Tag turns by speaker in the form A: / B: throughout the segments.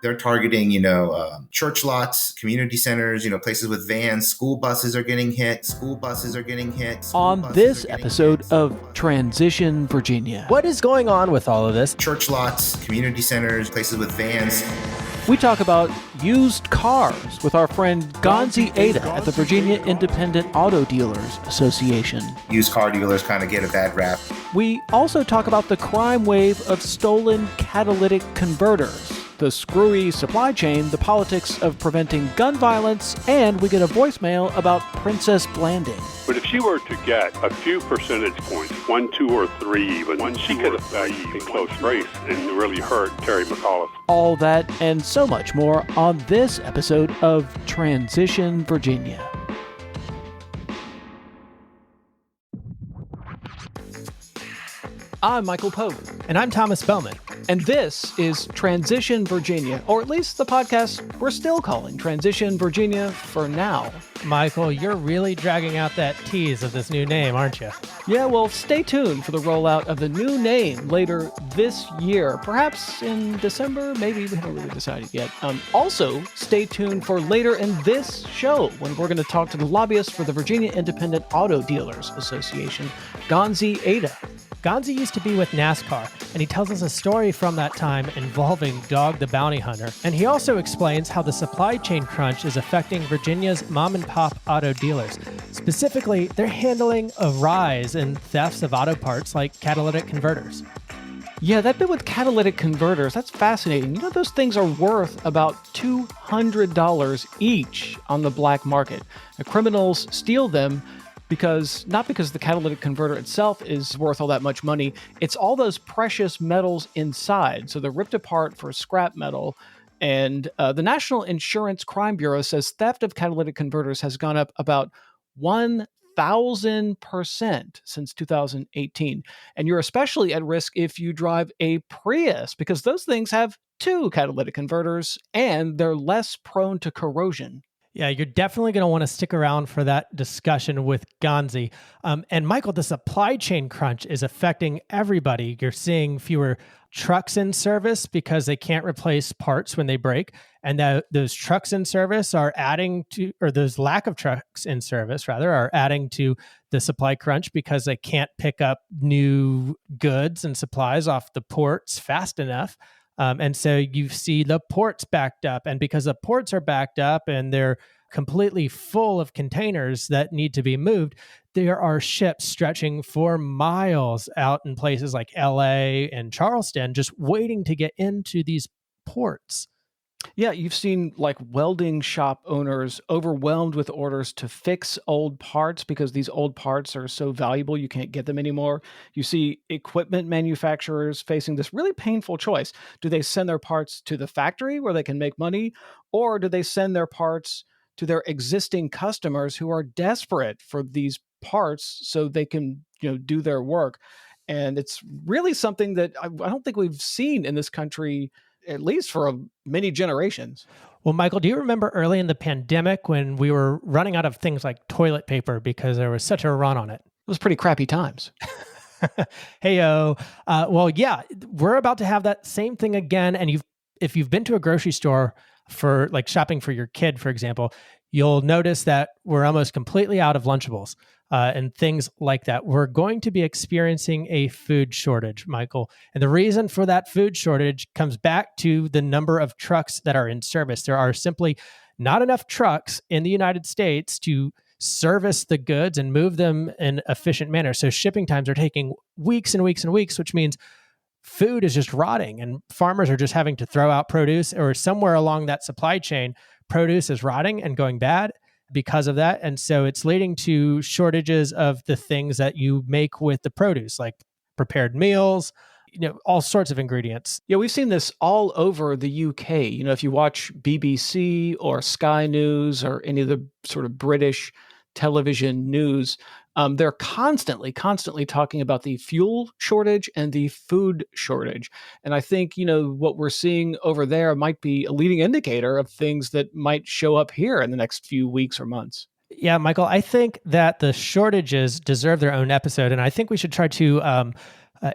A: They're targeting, church lots, community centers, places with vans. School buses are getting hit.
B: On this episode of Transition Virginia.
C: What is going on with all of this?
A: Church lots, community centers, places with vans.
B: We talk about used cars with our friend Gonzi Aida at the Virginia Independent Auto Dealers Association.
A: Used car dealers kind of get a bad rap.
B: We also talk about the crime wave of stolen catalytic converters, the screwy supply chain, the politics of preventing gun violence, and we get a voicemail about Princess Blanding.
D: But if she were to get a few percentage points, 1, 2, or 3 even, she could affect a close race and really hurt Terry McAuliffe.
B: All that and so much more on this episode of Transition Virginia. I'm Michael Pope.
C: And I'm Thomas Bellman.
B: And this is Transition Virginia, or at least the podcast we're still calling Transition Virginia for now.
C: Michael, you're really dragging out that tease of this new name, aren't you?
B: Yeah, well, stay tuned for the rollout of the new name later this year. Perhaps in December, maybe. We haven't really decided yet. Also, stay tuned for later in this show when we're going to talk to the lobbyist for the Virginia Independent Auto Dealers Association, Gonzi Aida.
C: Gonzi used to be with NASCAR, and he tells us a story from that time involving Dog the Bounty Hunter. And he also explains how the supply chain crunch is affecting Virginia's mom-and-pop auto dealers. Specifically, they're handling a rise in thefts of auto parts like catalytic converters.
B: Yeah, that bit with catalytic converters, that's fascinating. You know, those things are worth about $200 each on the black market. The criminals steal them not because the catalytic converter itself is worth all that much money, it's all those precious metals inside. So they're ripped apart for scrap metal. And the National Insurance Crime Bureau says theft of catalytic converters has gone up about 1,000% since 2018. And you're especially at risk if you drive a Prius, because those things have 2 catalytic converters and they're less prone to corrosion.
C: Yeah, you're definitely going to want to stick around for that discussion with Gonzi. And Michael, the supply chain crunch is affecting everybody. You're seeing fewer trucks in service because they can't replace parts when they break. And those trucks in service are adding to, or those lack of trucks in service, rather, are adding to the supply crunch because they can't pick up new goods and supplies off the ports fast enough. And so you see the ports backed up, and because the ports are backed up and they're completely full of containers that need to be moved, there are ships stretching for miles out in places like LA and Charleston, just waiting to get into these ports.
B: Yeah, you've seen like welding shop owners overwhelmed with orders to fix old parts because these old parts are so valuable you can't get them anymore. You see equipment manufacturers facing this really painful choice. Do they send their parts to the factory where they can make money, or do they send their parts to their existing customers who are desperate for these parts so they can, do their work? And it's really something that I don't think we've seen in this country, at least for many generations.
C: Well, Michael, do you remember early in the pandemic when we were running out of things like toilet paper because there was such a run on it?
B: It was pretty crappy times.
C: Hey-o. Well, yeah, we're about to have that same thing again. And if you've been to a grocery store for like shopping for your kid, for example, you'll notice that we're almost completely out of Lunchables and things like that. We're going to be experiencing a food shortage, Michael. And the reason for that food shortage comes back to the number of trucks that are in service. There are simply not enough trucks in the United States to service the goods and move them in an efficient manner. So shipping times are taking weeks and weeks and weeks, which means food is just rotting and farmers are just having to throw out produce, or somewhere along that supply chain, produce is rotting and going bad because of that. And so it's leading to shortages of the things that you make with the produce, like prepared meals, all sorts of ingredients.
B: Yeah, we've seen this all over the UK. If you watch BBC or Sky News or any of the sort of British television news, they're constantly talking about the fuel shortage and the food shortage. And I think, what we're seeing over there might be a leading indicator of things that might show up here in the next few weeks or months.
C: Yeah, Michael, I think that the shortages deserve their own episode. And I think we should try to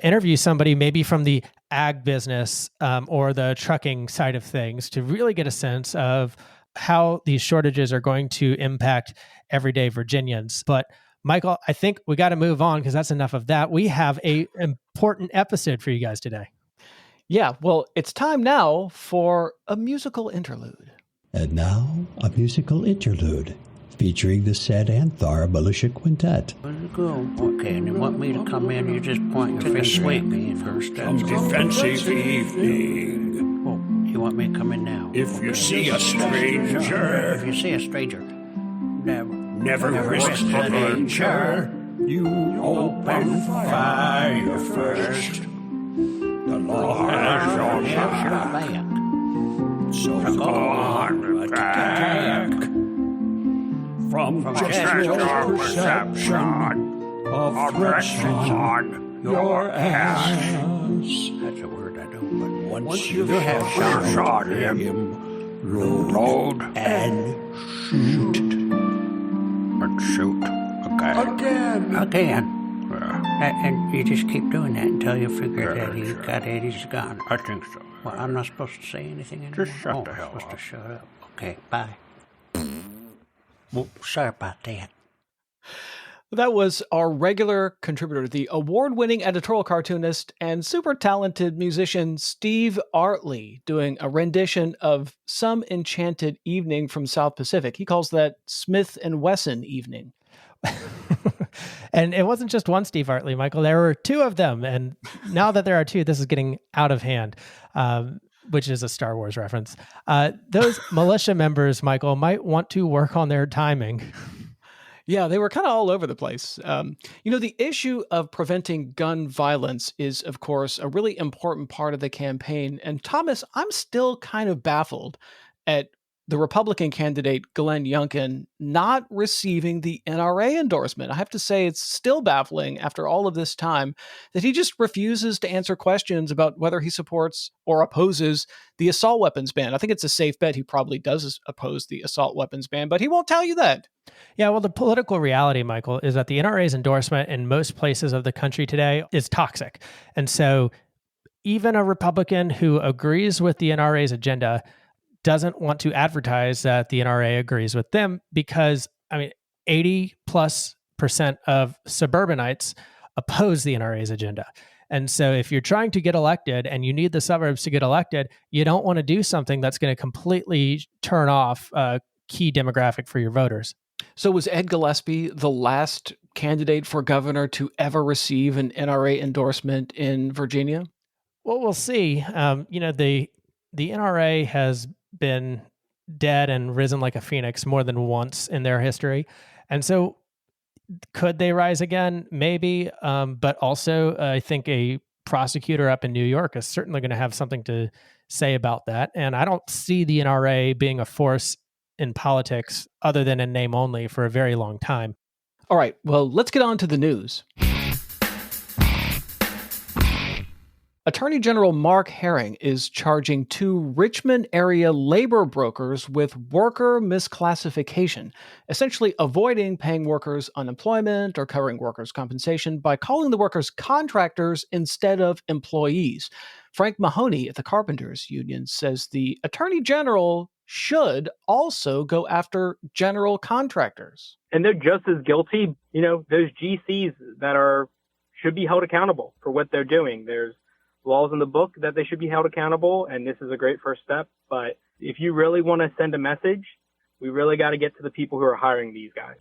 C: interview somebody maybe from the ag business or the trucking side of things to really get a sense of how these shortages are going to impact everyday Virginians. But Michael, I think we got to move on because that's enough of that. We have an important episode for you guys today.
B: Yeah, well, it's time now for a musical interlude.
E: And now, a musical interlude featuring the Sed and Thar Militia Quintet.
F: Where's it go? Okay, and you want me to come in, you just point your finger at me first.
G: Defensive evening.
F: Oh, you want me to come in now?
G: If you see a stranger,
F: If you see a stranger,
G: never risk the danger. You open fire first. The law has your back. So go on, attack. From just your perception of threats on your ass.
F: That's a word I don't, but
G: Once you have shot him, load and shoot.
F: and shoot. Okay. Again. And you just keep doing that until you figure that he's got Eddie's gun.
G: I think so.
F: Well, I'm not supposed to say anything anymore.
G: Just shut the hell
F: I'm supposed
G: up.
F: to shut up. Okay, bye. Well, sorry about that.
B: That was our regular contributor, the award-winning editorial cartoonist and super talented musician Steve Artley, doing a rendition of Some Enchanted Evening from South Pacific. He calls that Smith & Wesson Evening.
C: And it wasn't just one Steve Artley, Michael. There were two of them. And now that there are two, this is getting out of hand, which is a Star Wars reference. Those militia members, Michael, might want to work on their timing.
B: Yeah, they were kind of all over the place. The issue of preventing gun violence is, of course, a really important part of the campaign. And Thomas, I'm still kind of baffled at the Republican candidate, Glenn Youngkin, not receiving the NRA endorsement. I have to say it's still baffling after all of this time that he just refuses to answer questions about whether he supports or opposes the assault weapons ban. I think it's a safe bet he probably does oppose the assault weapons ban, but he won't tell you that.
C: Yeah, well, the political reality, Michael, is that the NRA's endorsement in most places of the country today is toxic. And so even a Republican who agrees with the NRA's agenda doesn't want to advertise that the NRA agrees with them because, 80+% of suburbanites oppose the NRA's agenda. And so if you're trying to get elected and you need the suburbs to get elected, you don't want to do something that's going to completely turn off a key demographic for your voters.
B: So was Ed Gillespie the last candidate for governor to ever receive an NRA endorsement in Virginia?
C: Well, we'll see. The NRA has been dead and risen like a phoenix more than once in their history. And so could they rise again? Maybe. But also, I think a prosecutor up in New York is certainly going to have something to say about that. And I don't see the NRA being a force in politics other than in name only for a very long time.
B: All right, well, let's get on to the news. Attorney General Mark Herring is charging 2 Richmond area labor brokers with worker misclassification, essentially avoiding paying workers unemployment or covering workers' compensation by calling the workers contractors instead of employees. Frank Mahoney at the Carpenters Union says the Attorney General should also go after general contractors.
H: And they're just as guilty. There's GCs that should be held accountable for what they're doing. There's laws in the book that they should be held accountable, and this is a great first step. But if you really want to send a message, we really got to get to the people who are hiring these guys.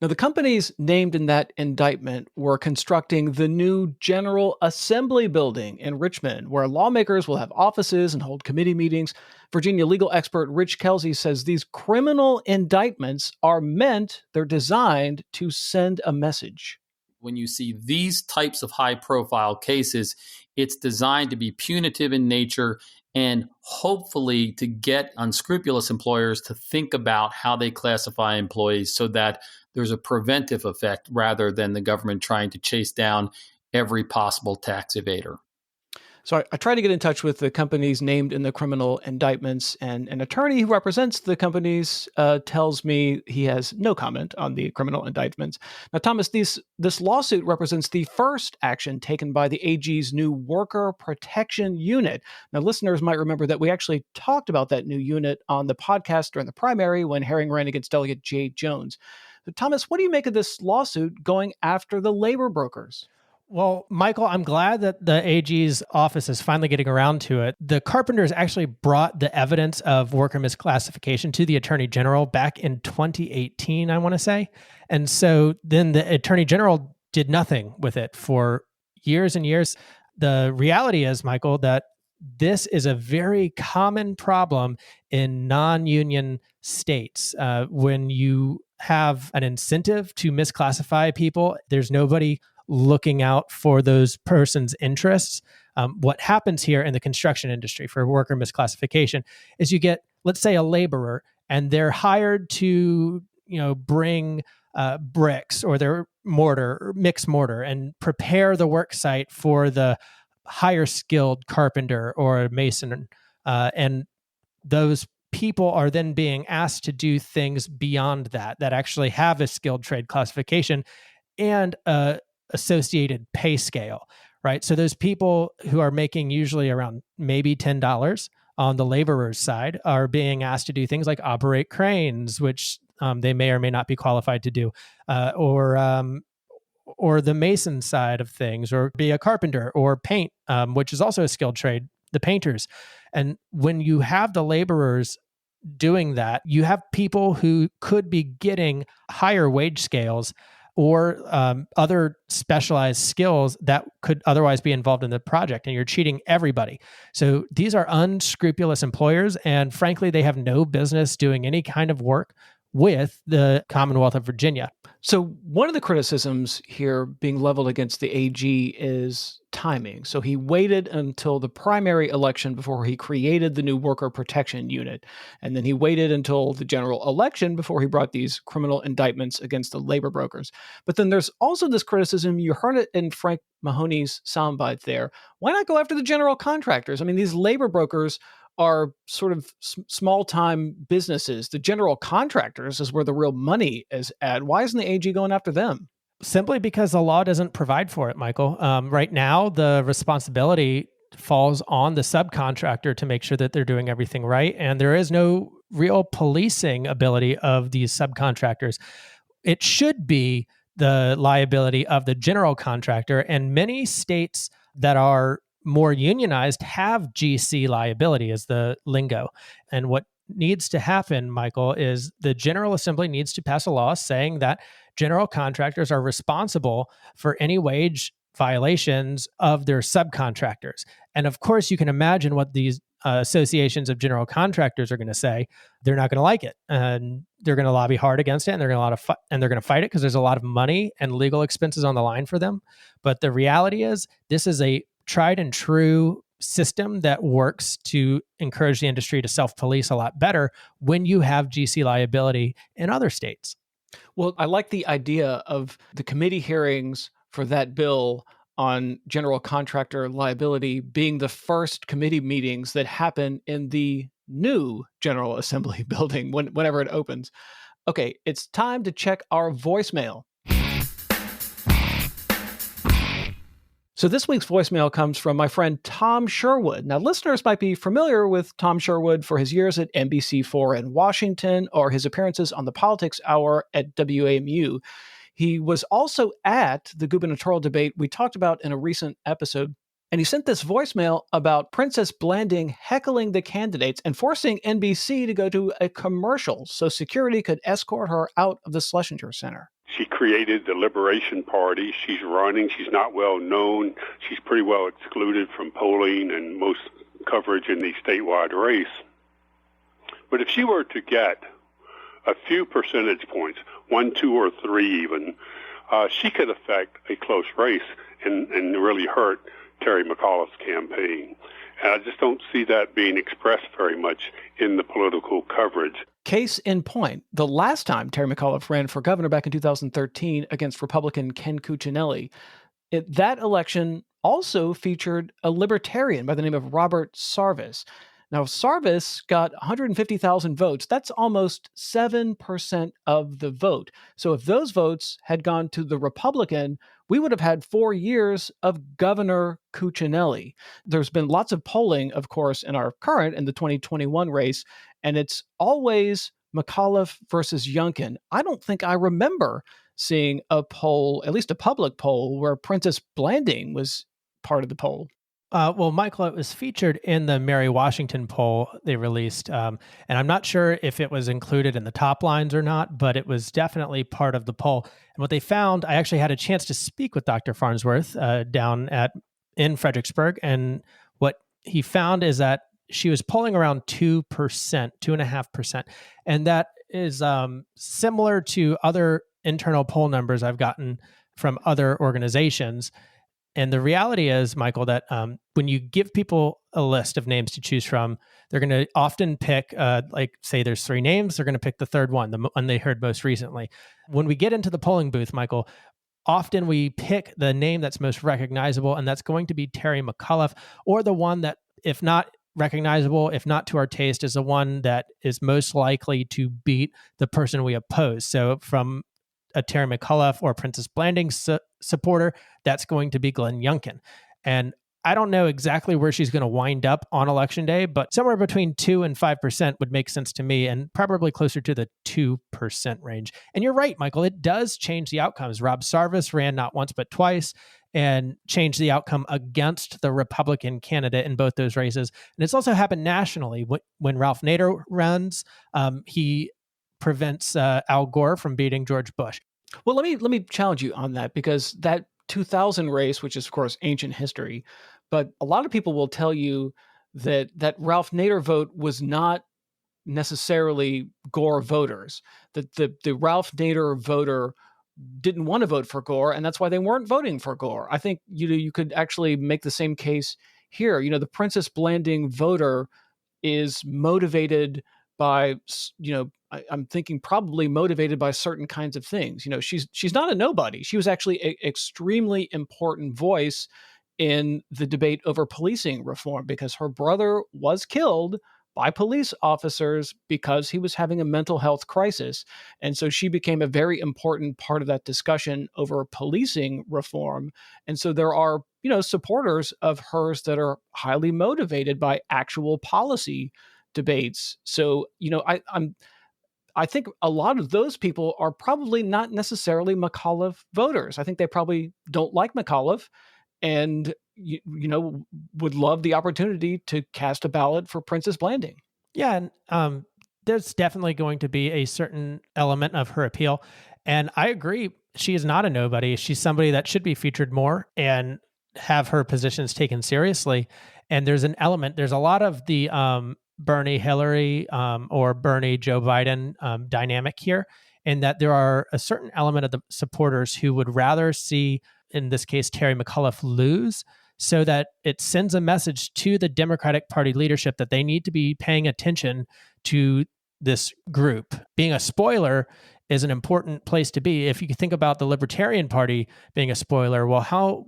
B: Now, the companies named in that indictment were constructing the new General Assembly building in Richmond, where lawmakers will have offices and hold committee meetings. Virginia legal expert Rich Kelsey says these criminal indictments they're designed to send a message.
I: When you see these types of high-profile cases, it's designed to be punitive in nature and hopefully to get unscrupulous employers to think about how they classify employees so that there's a preventive effect rather than the government trying to chase down every possible tax evader.
B: So I tried to get in touch with the companies named in the criminal indictments, and an attorney who represents the companies tells me he has no comment on the criminal indictments. Now, Thomas, this lawsuit represents the first action taken by the AG's new Worker Protection Unit. Now, listeners might remember that we actually talked about that new unit on the podcast during the primary when Herring ran against Delegate Jay Jones. So, Thomas, what do you make of this lawsuit going after the labor brokers?
C: Well, Michael, I'm glad that the AG's office is finally getting around to it. The carpenters actually brought the evidence of worker misclassification to the Attorney General back in 2018, I want to say. And so then the Attorney General did nothing with it for years and years. The reality is, Michael, that this is a very common problem in non-union states. When you have an incentive to misclassify people, there's nobody looking out for those persons' interests. What happens here in the construction industry for worker misclassification is you get, let's say, a laborer, and they're hired to, bring bricks or their mortar, or mixed mortar, and prepare the work site for the higher skilled carpenter or mason. And those people are then being asked to do things beyond that actually have a skilled trade classification and associated pay scale, right? So those people who are making usually around maybe $10 on the laborer's side are being asked to do things like operate cranes, which they may or may not be qualified to do, or the mason side of things, or be a carpenter or paint, which is also a skilled trade, the painters. And when you have the laborers doing that, you have people who could be getting higher wage scales or other specialized skills that could otherwise be involved in the project, and you're cheating everybody. So these are unscrupulous employers, and frankly, they have no business doing any kind of work with the Commonwealth of Virginia.
B: So one of the criticisms here being leveled against the AG is timing. So he waited until the primary election before he created the new Worker Protection Unit. And then he waited until the general election before he brought these criminal indictments against the labor brokers. But then there's also this criticism, you heard it in Frank Mahoney's soundbite there. Why not go after the general contractors? I mean, these labor brokers are sort of small-time businesses. The general contractors is where the real money is at. Why isn't the AG going after them?
C: Simply because the law doesn't provide for it, Michael. Right now, the responsibility falls on the subcontractor to make sure that they're doing everything right. And there is no real policing ability of these subcontractors. It should be the liability of the general contractor. And many states that are more unionized have GC liability as the lingo. And what needs to happen, Michael, is the General Assembly needs to pass a law saying that general contractors are responsible for any wage violations of their subcontractors. And of course, you can imagine what these associations of general contractors are going to say. They're not going to like it, and they're going to lobby hard against it, and they're going to fight it because there's a lot of money and legal expenses on the line for them. But the reality is, this is a tried and true system that works to encourage the industry to self-police a lot better when you have GC liability in other states.
B: Well, I like the idea of the committee hearings for that bill on general contractor liability being the first committee meetings that happen in the new General Assembly building whenever it opens. Okay, it's time to check our voicemail. So this week's voicemail comes from my friend Tom Sherwood. Now, listeners might be familiar with Tom Sherwood for his years at NBC4 in Washington or his appearances on the Politics Hour at WAMU. He was also at the gubernatorial debate we talked about in a recent episode, and he sent this voicemail about Princess Blanding heckling the candidates and forcing NBC to go to a commercial so security could escort her out of the Schlesinger Center.
D: She created the Liberation Party. She's running. She's not well known. She's pretty well excluded from polling and most coverage in the statewide race. But if she were to get a few percentage points, 1, 2, or 3 even, she could affect a close race and really hurt Terry McAuliffe's campaign. And I just don't see that being expressed very much in the political coverage.
B: Case in point, the last time Terry McAuliffe ran for governor back in 2013 against Republican Ken Cuccinelli, that election also featured a libertarian by the name of Robert Sarvis. Now, Sarvis got 150,000 votes. That's almost 7% of the vote. So if those votes had gone to the Republican, we would have had 4 years of Governor Cuccinelli. There's been lots of polling, of course, in the 2021 race, and it's always McAuliffe versus Youngkin. I don't think I remember seeing a poll, at least a public poll, where Princess Blanding was part of the poll.
C: Well, Michael, it was featured in the Mary Washington poll they released. And I'm not sure if it was included in the top lines or not, but it was definitely part of the poll. And what they found, I actually had a chance to speak with Dr. Farnsworth in Fredericksburg. And what he found is that she was polling around 2%, 2.5%. And that is similar to other internal poll numbers I've gotten from other organizations. And the reality is, Michael, that when you give people a list of names to choose from, they're going to often pick, say there's 3 names, they're going to pick the third one, the one they heard most recently. When we get into the polling booth, Michael, often we pick the name that's most recognizable, and that's going to be Terry McAuliffe, or the one that, if not recognizable, if not to our taste, is the one that is most likely to beat the person we oppose. So from a Terry McAuliffe or Princess Blanding supporter, that's going to be Glenn Youngkin. And I don't know exactly where she's going to wind up on election day, but somewhere between 2 and 5% would make sense to me, and probably closer to the 2% range. And you're right, Michael, it does change the outcomes. Rob Sarvis ran not once, but twice, and changed the outcome against the Republican candidate in both those races. And it's also happened nationally. When Ralph Nader runs, he prevents Al Gore from beating George Bush.
B: Well, let me challenge you on that, because that 2000 race, which is of course ancient history, but a lot of people will tell you that Ralph Nader vote was not necessarily Gore voters. That the Ralph Nader voter didn't want to vote for Gore, and that's why they weren't voting for Gore. I think you could actually make the same case here. The Princess Blanding voter is motivated by, I'm thinking probably motivated by certain kinds of things. She's not a nobody. She was actually an extremely important voice in the debate over policing reform, because her brother was killed by police officers because he was having a mental health crisis. And so she became a very important part of that discussion over policing reform. And so there are, supporters of hers that are highly motivated by actual policy debates. So, I think a lot of those people are probably not necessarily McAuliffe voters. I think they probably don't like McAuliffe and, would love the opportunity to cast a ballot for Princess Blanding.
C: Yeah, and there's definitely going to be a certain element of her appeal. And I agree, she is not a nobody. She's somebody that should be featured more and have her positions taken seriously. And there's a lot of the Bernie Hillary or Bernie Joe Biden dynamic here, in that there are a certain element of the supporters who would rather see, in this case, Terry McAuliffe lose, so that it sends a message to the Democratic Party leadership that they need to be paying attention to this group. Being a spoiler is an important place to be. If you think about the Libertarian Party being a spoiler, well,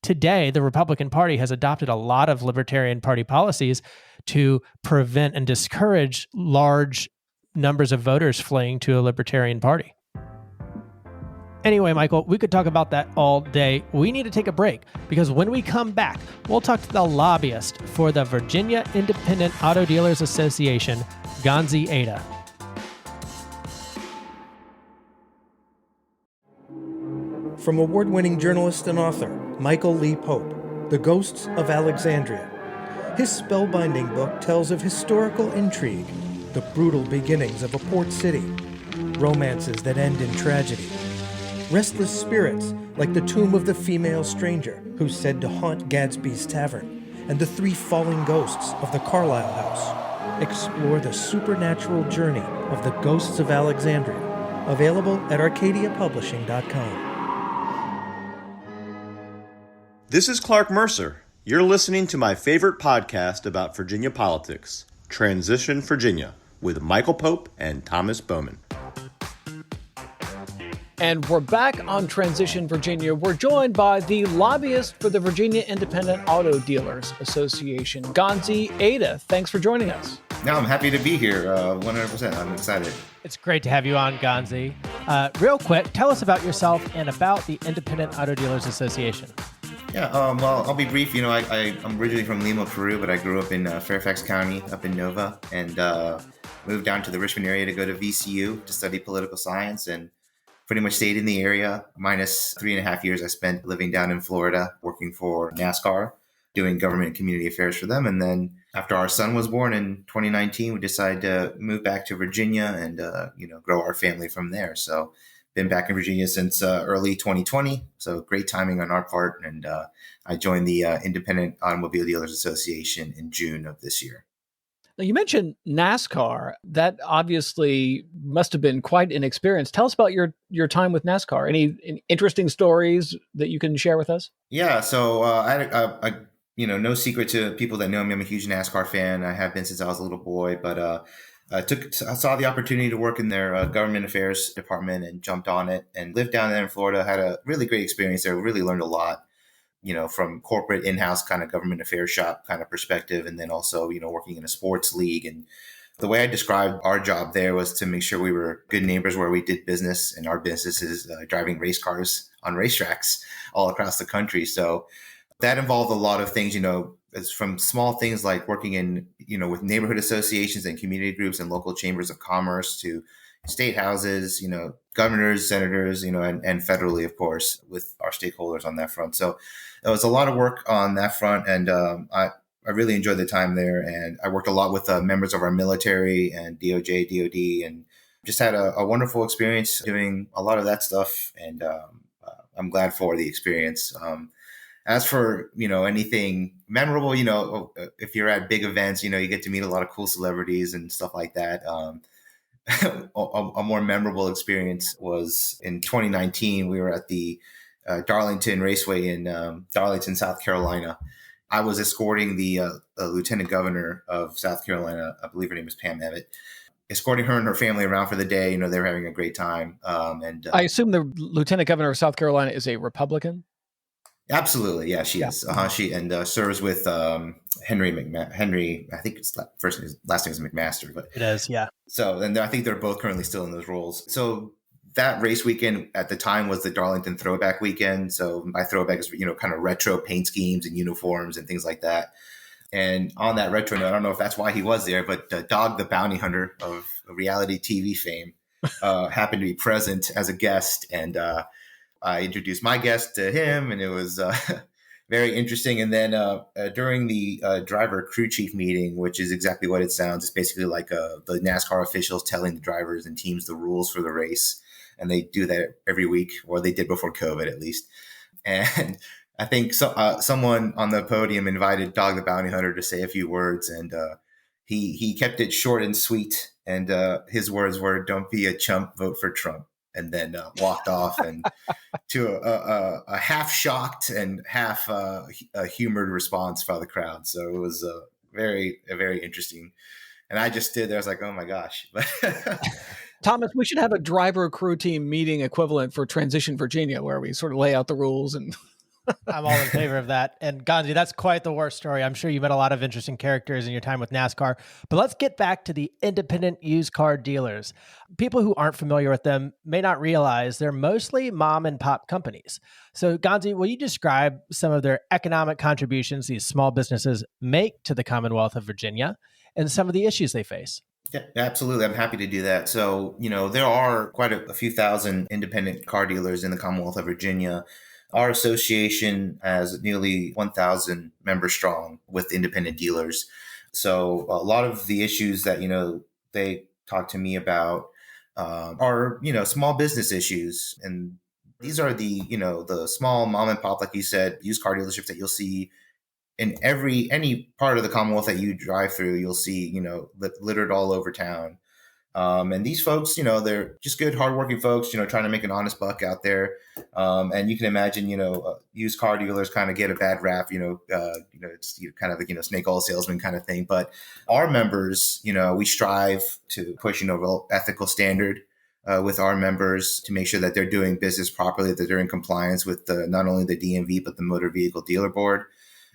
C: today, the Republican Party has adopted a lot of Libertarian Party policies to prevent and discourage large numbers of voters fleeing to a Libertarian Party. Anyway, Michael, we could talk about that all day. We need to take a break, because when we come back, we'll talk to the lobbyist for the Virginia Independent Auto Dealers Association, Gonzi Aida.
J: From award-winning journalist and author Michael Lee Pope, The Ghosts of Alexandria. His spellbinding book tells of historical intrigue, the brutal beginnings of a port city, romances that end in tragedy, restless spirits like the tomb of the female stranger who's said to haunt Gadsby's Tavern, and the 3 falling ghosts of the Carlisle House. Explore the supernatural journey of the Ghosts of Alexandria, available at arcadiapublishing.com.
K: This is Clark Mercer. You're listening to my favorite podcast about Virginia politics, Transition Virginia, with Michael Pope and Thomas Bowman.
B: And we're back on Transition Virginia. We're joined by the lobbyist for the Virginia Independent Auto Dealers Association, Gonzi Aida. Thanks for joining us.
A: No, I'm happy to be here. 100%. I'm excited.
C: It's great to have you on, Gonzi. Real quick, tell us about yourself and about the Independent Auto Dealers Association.
A: Yeah, well, I'll be brief. You know, I'm originally from Lima, Peru, but I grew up in Fairfax County, up in Nova, and moved down to the Richmond area to go to VCU to study political science, and pretty much stayed in the area, minus 3.5 years I spent living down in Florida, working for NASCAR, doing government and community affairs for them. And then after our son was born in 2019, we decided to move back to Virginia and, grow our family from there. So been back in Virginia since early 2020. So great timing on our part. And I joined the Independent Automobile Dealers Association in June of this year.
B: Now, you mentioned NASCAR. That obviously must have been quite an experience. Tell us about your time with NASCAR. Any interesting stories that you can share with us?
A: Yeah, so I no secret to people that know me, I'm a huge NASCAR fan. I have been since I was a little boy, but I saw the opportunity to work in their government affairs department and jumped on it and lived down there in Florida. Had a really great experience there. Really learned a lot, from corporate in-house kind of government affairs shop kind of perspective. And then also, working in a sports league. And the way I described our job there was to make sure we were good neighbors where we did business, and our business is driving race cars on racetracks all across the country. So that involved a lot of things, as from small things like working in, with neighborhood associations and community groups and local chambers of commerce to state houses, governors, senators, and federally, of course, with our stakeholders on that front. So it was a lot of work on that front. And I really enjoyed the time there. And I worked a lot with members of our military and DOJ, DOD, and just had a wonderful experience doing a lot of that stuff. And I'm glad for the experience. As for, anything memorable, if you're at big events, you get to meet a lot of cool celebrities and stuff like that. A more memorable experience was in 2019. We were at the Darlington Raceway in Darlington, South Carolina. I was escorting the lieutenant governor of South Carolina. I believe her name is Pam Evitt. Escorting her and her family around for the day. They were having a great time.
B: I assume the lieutenant governor of South Carolina is a Republican?
A: Absolutely, yeah, she is. She serves with Henry. I think it's last name is McMaster, but
C: it is, yeah.
A: So, and I think they're both currently still in those roles. So that race weekend at the time was the Darlington Throwback Weekend. So my throwback is kind of retro paint schemes and uniforms and things like that. And on that retro note, I don't know if that's why he was there, but Dog the Bounty Hunter of reality TV fame happened to be present as a guest, and I introduced my guest to him, and it was very interesting. And then during the driver crew chief meeting, which is exactly what it sounds, it's basically like the NASCAR officials telling the drivers and teams the rules for the race. And they do that every week, or they did before COVID at least. And I think someone on the podium invited Dog the Bounty Hunter to say a few words, and he kept it short and sweet. And his words were, "Don't be a chump, vote for Trump." And then walked off, and to a half shocked and half a humored response by the crowd. So it was very interesting. And I just stood there. I was like, oh my gosh.
B: Thomas, we should have a driver crew team meeting equivalent for Transition Virginia, where we sort of lay out the rules. And
C: I'm all in favor of that. And Gonzi, that's quite the war story. I'm sure you met a lot of interesting characters in your time with NASCAR. But let's get back to the independent used car dealers. People who aren't familiar with them may not realize they're mostly mom and pop companies. So Gonzi, will you describe some of their economic contributions these small businesses make to the Commonwealth of Virginia and some of the issues they face?
A: Yeah, absolutely. I'm happy to do that. So, there are quite a few thousand independent car dealers in the Commonwealth of Virginia. Our association has nearly 1,000 members strong with independent dealers. So a lot of the issues that, they talk to me about are, small business issues. And these are the small mom and pop, like you said, used car dealerships that you'll see in any part of the Commonwealth that you drive through. You'll see, littered all over town. And these folks, they're just good, hardworking folks, trying to make an honest buck out there. And you can imagine, used car dealers kind of get a bad rap, it's kind of like, snake oil salesman kind of thing. But our members, we strive to push, real ethical standard. with our members to make sure that they're doing business properly, that they're in compliance with not only the DMV, but the Motor Vehicle Dealer Board.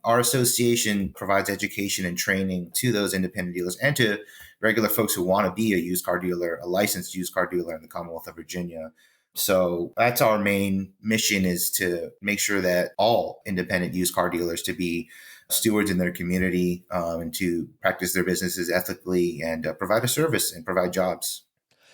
A: Our association provides education and training to those independent dealers and to regular folks who want to be a used car dealer, a licensed used car dealer in the Commonwealth of Virginia. So that's our main mission, is to make sure that all independent used car dealers to be stewards in their community, and to practice their businesses ethically and provide a service and provide jobs.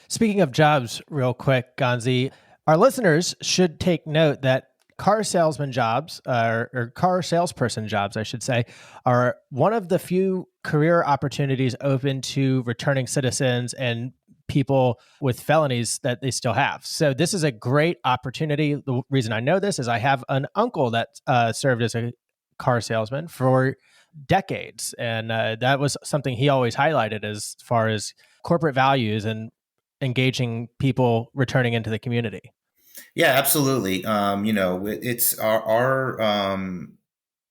C: Speaking of jobs, real quick, Gonzi, our listeners should take note that car salesman jobs, or car salesperson jobs, I should say, are one of the few career opportunities open to returning citizens and people with felonies that they still have. So this is a great opportunity. The reason I know this is I have an uncle that served as a car salesman for decades. And that was something he always highlighted as far as corporate values and engaging people returning into the community.
A: Yeah, absolutely. It's our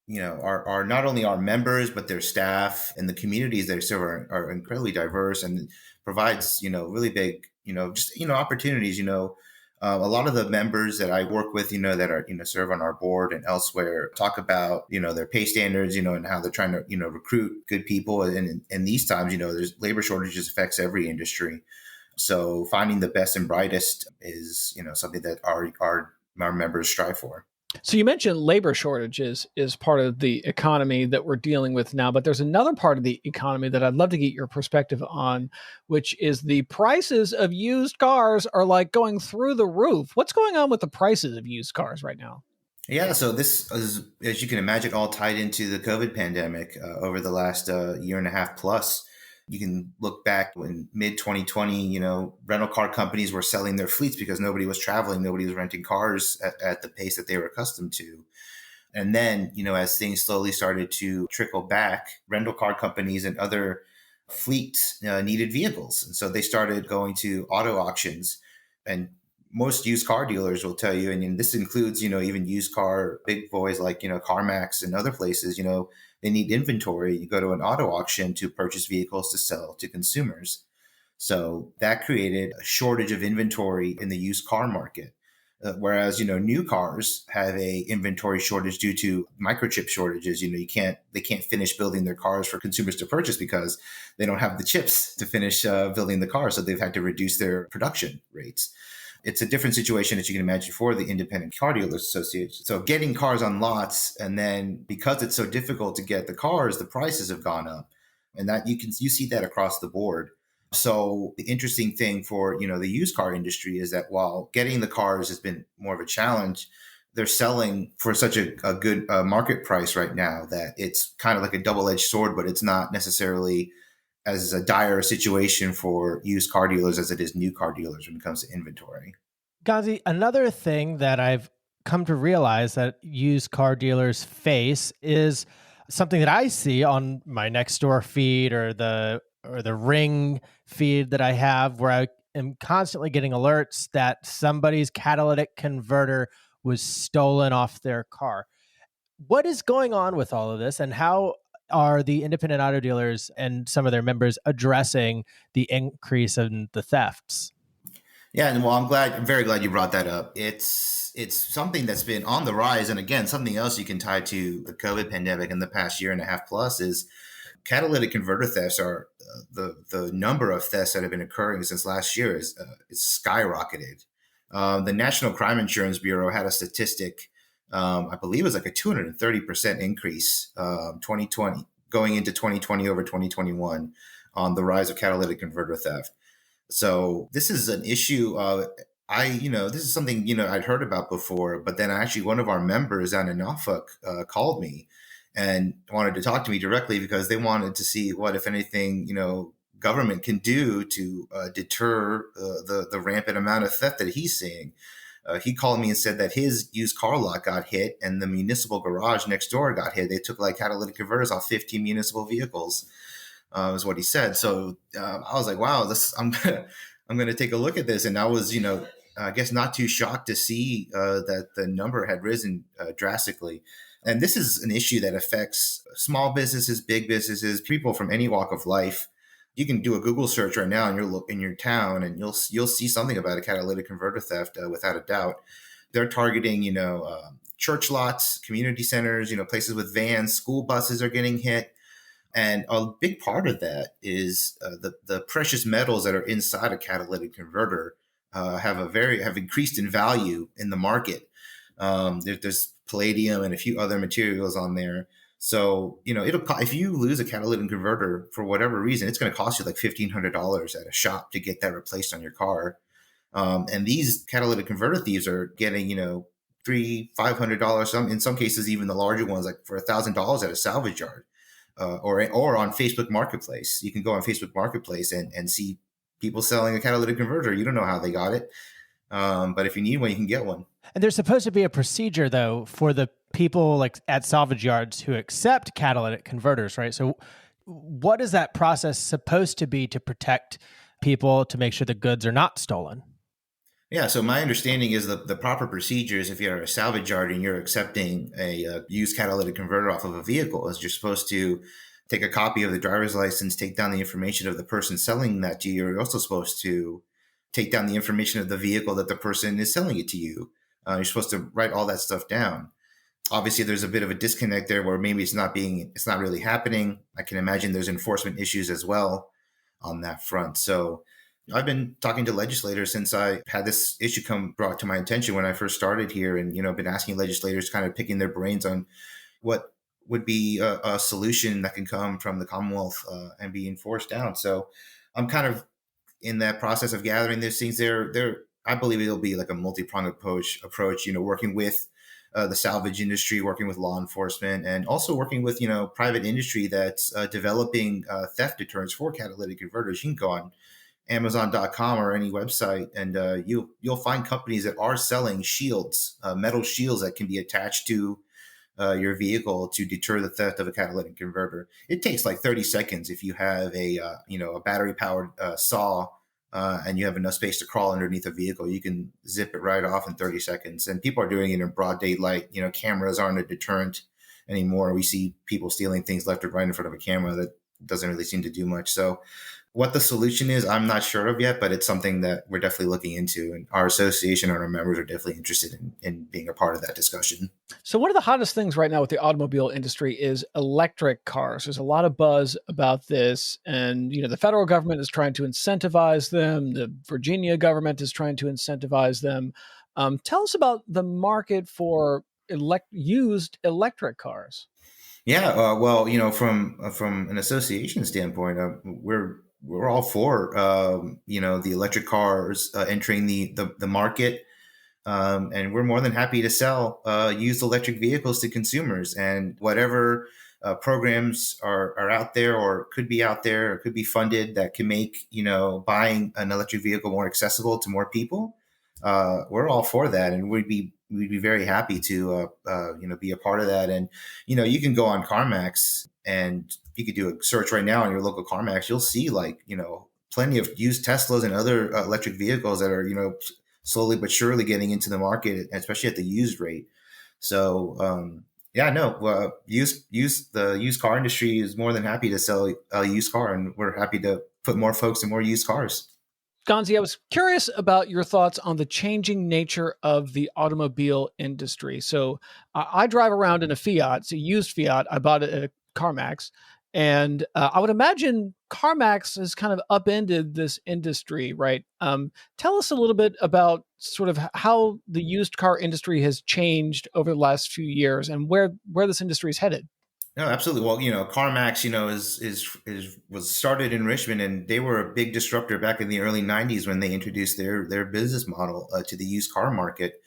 A: not only our members, but their staff and the communities they serve are incredibly diverse, and provides, really big, opportunities. A lot of the members that I work with, that are, serve on our board and elsewhere, talk about, their pay standards, and how they're trying to, recruit good people. And in these times, there's labor shortages affects every industry. So finding the best and brightest is, something that our members strive for.
B: So you mentioned labor shortages is part of the economy that we're dealing with now, but there's another part of the economy that I'd love to get your perspective on, which is the prices of used cars are like going through the roof. What's going on with the prices of used cars right now?
A: Yeah, so this is, as you can imagine, all tied into the COVID pandemic over the last year and a half plus. You can look back when mid-2020, rental car companies were selling their fleets because nobody was traveling. Nobody was renting cars at the pace that they were accustomed to. And then, as things slowly started to trickle back, rental car companies and other fleets needed vehicles. And so they started going to auto auctions. And most used car dealers will tell you, and this includes, even used car big boys like, CarMax and other places, they need inventory. You go to an auto auction to purchase vehicles to sell to consumers. So that created a shortage of inventory in the used car market. Whereas, new cars have a inventory shortage due to microchip shortages. They can't finish building their cars for consumers to purchase because they don't have the chips to finish building the car. So they've had to reduce their production rates. It's a different situation, as you can imagine, for the Independent Car Dealers Association. So getting cars on lots, and then because it's so difficult to get the cars, the prices have gone up, and that you see that across the board. So the interesting thing for the used car industry is that while getting the cars has been more of a challenge, they're selling for such a good market price right now that it's kind of like a double-edged sword, but it's not necessarily as a dire situation for used car dealers as it is new car dealers when it comes to inventory.
C: Gonzi, another thing that I've come to realize that used car dealers face is something that I see on my Nextdoor feed or the Ring feed that I have, where I am constantly getting alerts that somebody's catalytic converter was stolen off their car. What is going on with all of this, and how are the independent auto dealers and some of their members addressing the increase in the thefts?
A: Yeah, and well, I'm very glad you brought that up. It's something that's been on the rise, and again, something else you can tie to the COVID pandemic in the past year and a half plus is catalytic converter thefts. Are the number of thefts that have been occurring since last year is skyrocketed. The National Crime Insurance Bureau had a statistic. I believe it was like a 230% increase, 2020 going into 2020 over 2021 on the rise of catalytic converter theft. So this is an issue. This is something, I'd heard about before, but then actually one of our members down in Norfolk called me and wanted to talk to me directly because they wanted to see what, if anything, government can do to deter the rampant amount of theft that he's seeing. He called me and said that his used car lot got hit and the municipal garage next door got hit. They took like catalytic converters off 15 municipal vehicles, is what he said. So I was like, wow, I'm going to take a look at this. And I was, I guess not too shocked to see that the number had risen drastically. And this is an issue that affects small businesses, big businesses, people from any walk of life. you can do a Google search right now in your town, and you'll see something about a catalytic converter theft without a doubt. They're targeting, church lots, community centers, places with vans, school buses are getting hit. And a big part of that is the precious metals that are inside a catalytic converter have increased in value in the market. There's palladium and a few other materials on there. So, if you lose a catalytic converter for whatever reason, it's going to cost you like $1,500 at a shop to get that replaced on your car. And these catalytic converter thieves are getting, $300-$500. In some cases, even the larger ones, like for $1,000 at a salvage yard, or on Facebook Marketplace. You can go on Facebook Marketplace and see people selling a catalytic converter. You don't know how they got it, but if you need one, you can get one.
C: And there's supposed to be a procedure, though, for the people like at salvage yards who accept catalytic converters, right? So what is that process supposed to be to protect people, to make sure the goods are not stolen?
A: Yeah, so my understanding is the proper procedure is if you're a salvage yard and you're accepting a used catalytic converter off of a vehicle, is you're supposed to take a copy of the driver's license, take down the information of the person selling that to you. You're also supposed to take down the information of the vehicle that the person is selling it to you. You're supposed to write all that stuff down. Obviously, there's a bit of a disconnect there where maybe it's not really happening. I can imagine there's enforcement issues as well on that front. So I've been talking to legislators since I had this issue brought to my attention when I first started here, and been asking legislators, kind of picking their brains on what would be a solution that can come from the Commonwealth and be enforced down. So I'm kind of in that process of gathering these things. I believe it'll be like a multi-pronged approach. Working with the salvage industry, working with law enforcement, and also working with private industry that's developing theft deterrents for catalytic converters. You can go on Amazon.com or any website, and you'll find companies that are selling shields, metal shields that can be attached to your vehicle to deter the theft of a catalytic converter. It takes like 30 seconds if you have a battery powered saw and you have enough space to crawl underneath a vehicle. You can zip it right off in 30 seconds. And people are doing it in broad daylight. Cameras aren't a deterrent anymore. We see people stealing things left and right in front of a camera. That doesn't really seem to do much. So what the solution is, I'm not sure of yet, but it's something that we're definitely looking into. And our association and our members are definitely interested in being a part of that discussion.
B: So one of the hottest things right now with the automobile industry is electric cars. There's a lot of buzz about this. And, the federal government is trying to incentivize them. The Virginia government is trying to incentivize them. Tell us about the market for used electric cars.
A: Yeah, from an association standpoint, we're all for the electric cars entering the market, and we're more than happy to sell used electric vehicles to consumers. And whatever programs are out there or could be out there or could be funded that can make buying an electric vehicle more accessible to more people, we're all for that, and we'd be very happy to be a part of that. And you can go on CarMax and you could do a search right now on your local CarMax. You'll see plenty of used Teslas and other electric vehicles that are slowly but surely getting into the market, especially at the used rate. So the used car industry is more than happy to sell a used car, and we're happy to put more folks in more used cars.
B: Gonzi, I was curious about your thoughts on the changing nature of the automobile industry. So I drive around in a Fiat, it's a used Fiat. I bought it at a CarMax. And I would imagine CarMax has kind of upended this industry, right? Tell us a little bit about sort of how the used car industry has changed over the last few years and where this industry is headed.
A: No, absolutely. Well, CarMax, was started in Richmond, and they were a big disruptor back in the early '90s when they introduced their business model to the used car market.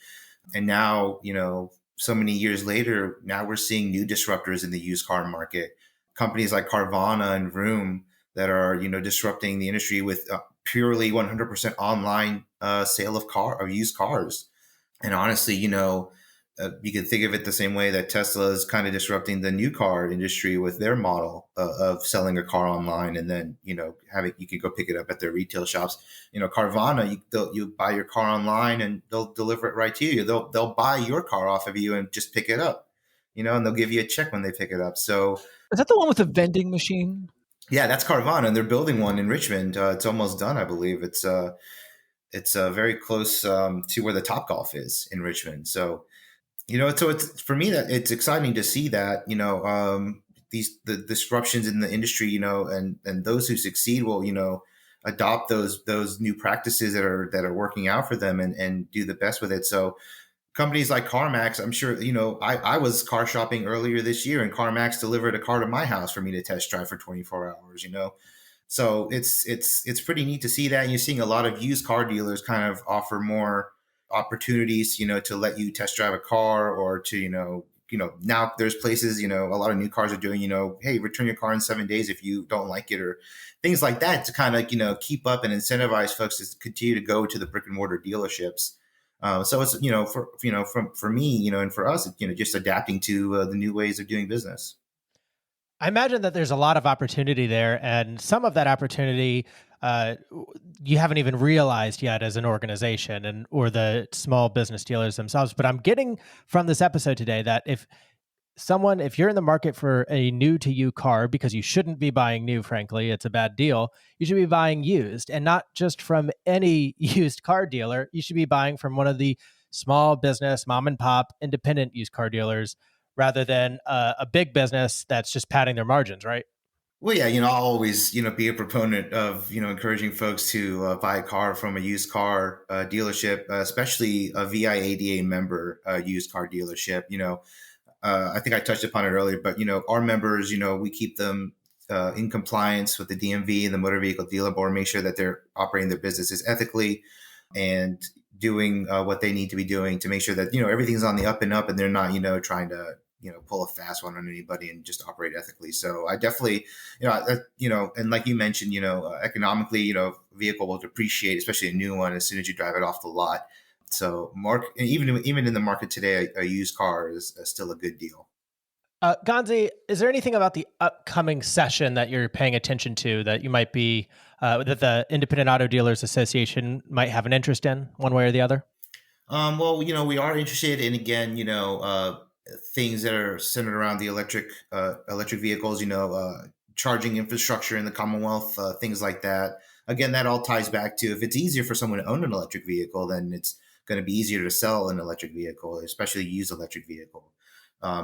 A: And now, so many years later, now we're seeing new disruptors in the used car market. Companies like Carvana and Vroom that are, disrupting the industry with purely 100% online sale of used cars. And honestly, you can think of it the same way that Tesla is kind of disrupting the new car industry with their model of selling a car online, and then you can go pick it up at their retail shops. Carvana, you buy your car online and they'll deliver it right to you. They'll buy your car off of you and just pick it up, and they'll give you a check when they pick it up. So
B: is that the one with the vending machine?
A: Yeah, that's Carvana, and they're building one in Richmond. It's almost done, I believe. It's very close to where the Topgolf is in Richmond. So so it's for me that it's exciting to see that the disruptions in the industry, and those who succeed will adopt those new practices that are working out for them and do the best with it. So companies like CarMax, I'm sure, I was car shopping earlier this year, and CarMax delivered a car to my house for me to test drive for 24 hours, So it's pretty neat to see that. And you're seeing a lot of used car dealers kind of offer more opportunities, to let you test drive a car, or to, now there's places, a lot of new cars are doing, hey, return your car in 7 days if you don't like it, or things like that, to kind of, keep up and incentivize folks to continue to go to the brick and mortar dealerships. So it's, for me, and for us, just adapting to the new ways of doing business.
C: I imagine that there's a lot of opportunity there, and some of that opportunity you haven't even realized yet as an organization or the small business dealers themselves. But I'm getting from this episode today that if you're in the market for a new to you car, because you shouldn't be buying new, frankly, it's a bad deal. You should be buying used, and not just from any used car dealer. You should be buying from one of the small business, mom and pop, independent used car dealers, rather than a big business that's just padding their margins, right?
A: Well, yeah, I'll always, be a proponent of, encouraging folks to buy a car from a used car dealership, especially a VIADA member used car dealership. I think I touched upon it earlier, but, our members, we keep them in compliance with the DMV and the Motor Vehicle Dealer Board, make sure that they're operating their businesses ethically and doing what they need to be doing to make sure that, everything's on the up and up, and they're not, trying to, pull a fast one on anybody and just operate ethically. So I definitely, and like you mentioned, economically, vehicle will depreciate, especially a new one, as soon as you drive it off the lot. So even in the market today, a used car is still a good deal.
C: Gonzi, is there anything about the upcoming session that you're paying attention to that you might be, that the Independent Auto Dealers Association might have an interest in, one way or the other?
A: Well, we are interested in, again, things that are centered around the electric vehicles, charging infrastructure in the Commonwealth, things like that. Again, that all ties back to, if it's easier for someone to own an electric vehicle, then it's going to be easier to sell an electric vehicle, especially a used electric vehicle.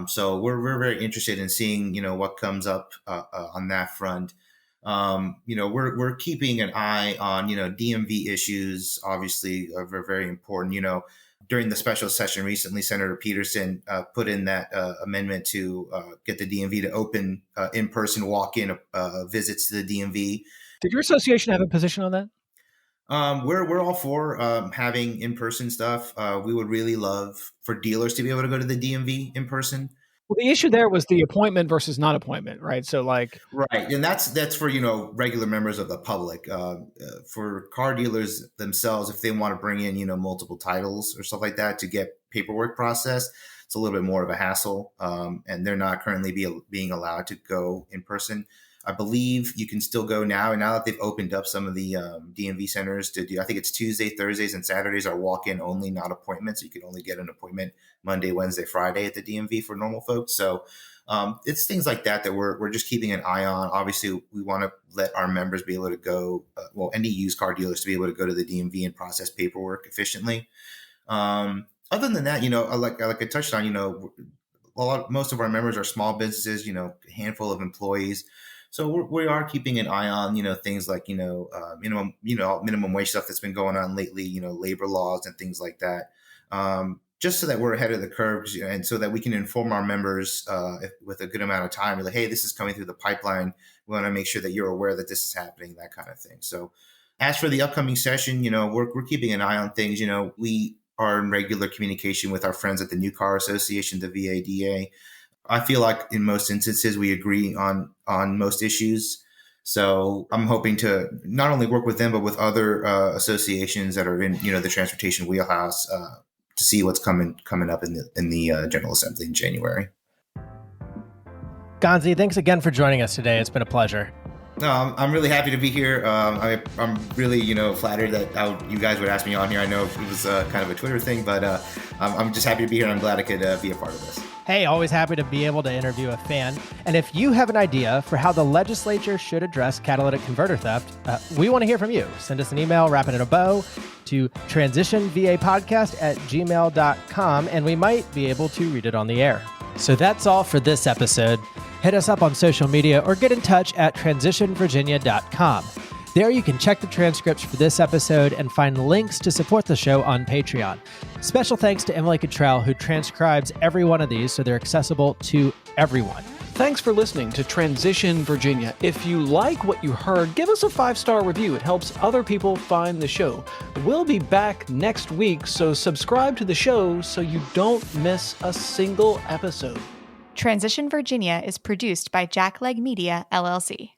A: So we're very interested in seeing, what comes up on that front. We're keeping an eye on, DMV issues, obviously, are very important. During the special session recently, Senator Peterson put in that amendment to get the DMV to open in-person walk-in visits to the DMV.
B: Did your association have a position on that?
A: We're all for having in-person stuff. We would really love for dealers to be able to go to the DMV in person.
B: Well, the issue there was the appointment versus non-appointment, right? So right,
A: and that's for regular members of the public. For car dealers themselves, if they want to bring in multiple titles or stuff like that to get paperwork processed, it's a little bit more of a hassle, and they're not currently being allowed to go in person. I believe you can still go now, and now that they've opened up some of the DMV centers to do, I think it's Tuesday, Thursdays, and Saturdays are walk-in only, not appointments. You can only get an appointment Monday, Wednesday, Friday at the DMV for normal folks. So it's things like that we're just keeping an eye on. Obviously, we want to let our members be able to go, any used car dealers to be able to go to the DMV and process paperwork efficiently. Other than that, like I touched on, most of our members are small businesses, a handful of employees. So we are keeping an eye on, things like, minimum wage stuff that's been going on lately, labor laws and things like that, just so that we're ahead of the curve, and so that we can inform our members with a good amount of time. We're like, hey, this is coming through the pipeline. We want to make sure that you're aware that this is happening, that kind of thing. So as for the upcoming session, we're keeping an eye on things. We are in regular communication with our friends at the New Car Association, the VADA. I feel like in most instances we agree on most issues. So I'm hoping to not only work with them, but with other associations that are in, the transportation wheelhouse to see what's coming up in the General Assembly in January.
C: Gonzi, thanks again for joining us today. It's been a pleasure.
A: No, I'm really happy to be here. I'm really, flattered that you guys would ask me on here. I know it was kind of a Twitter thing, but I'm just happy to be here, and I'm glad I could be a part of this.
C: Hey, always happy to be able to interview a fan. And if you have an idea for how the legislature should address catalytic converter theft, we want to hear from you. Send us an email, wrap it in a bow, to transitionvapodcast@gmail.com, and we might be able to read it on the air. So that's all for this episode. Hit us up on social media or get in touch at transitionvirginia.com. There you can check the transcripts for this episode and find links to support the show on Patreon. Special thanks to Emily Cottrell, who transcribes every one of these so they're accessible to everyone.
B: Thanks for listening to Transition Virginia. If you like what you heard, give us a 5-star review. It helps other people find the show. We'll be back next week, so subscribe to the show so you don't miss a single episode.
L: Transition Virginia is produced by Jackleg Media, LLC.